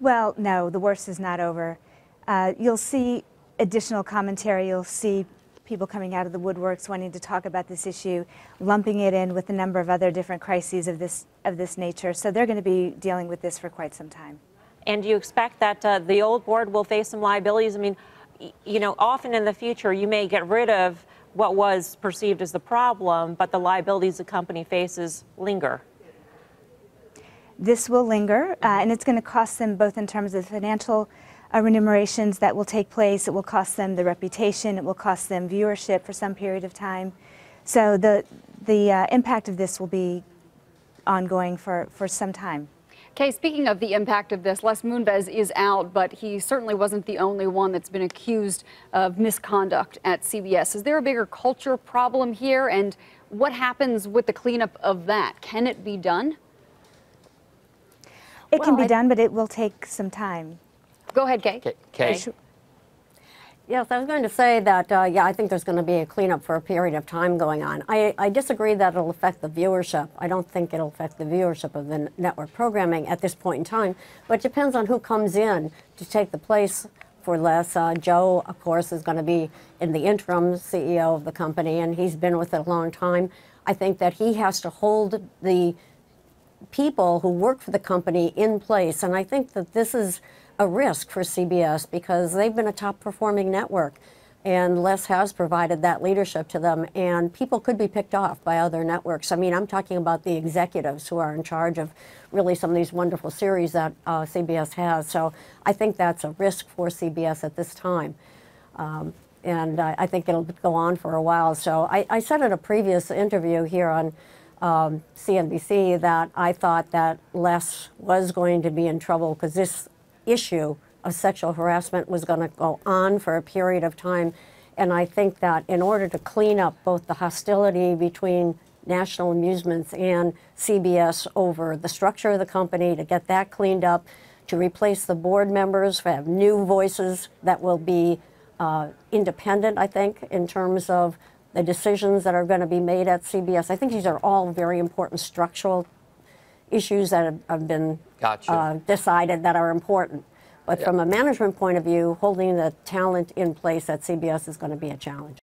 Well, no, the worst is not over. You'll see additional commentary. You'll see people coming out of the woodworks wanting to talk about this issue, lumping it in with a number of other different crises of this nature. So they're going to be dealing with this for quite some time. And do you expect that the old board will face some liabilities? I mean, you know, often in the future, you may get rid of what was perceived as the problem, but the liabilities the company faces linger. This will linger, and it's going to cost them both in terms of financial remunerations that will take place. It will cost them the reputation. It will cost them viewership for some period of time. So the impact of this will be ongoing for some time. Kay, speaking of the impact of this, Les Moonves is out, but he certainly wasn't the only one that's been accused of misconduct at CBS. Is there a bigger culture problem here? And what happens with the cleanup of that? Can it be done? It can be done, but it will take some time. Go ahead, Kay. Kay. Yes, I was going to say that, yeah, I think there's going to be a cleanup for a period of time going on. I disagree that it'll affect the viewership. I don't think it'll affect the viewership of the network programming at this point in time, but it depends on who comes in to take the place for Les. Joe, of course, is going to be in the interim CEO of the company, and he's been with it a long time. I think that he has to hold the people who work for the company in place, and I think that this is a risk for CBS because they've been a top-performing network, and Les has provided that leadership to them, and people could be picked off by other networks. I mean, I'm talking about the executives who are in charge of really some of these wonderful series that CBS has. So I think that's a risk for CBS at this time. And I think it'll go on for a while. So I said in a previous interview here on CNBC that I thought that Les was going to be in trouble because this issue of sexual harassment was going to go on for a period of time. And I think that in order to clean up both the hostility between National Amusements and CBS over the structure of the company, to get that cleaned up, to replace the board members, to have new voices that will be independent, I think, in terms of the decisions that are going to be made at CBS. I think these are all very important structural issues that have been decided that are important. But from a management point of view, holding the talent in place at CBS is going to be a challenge.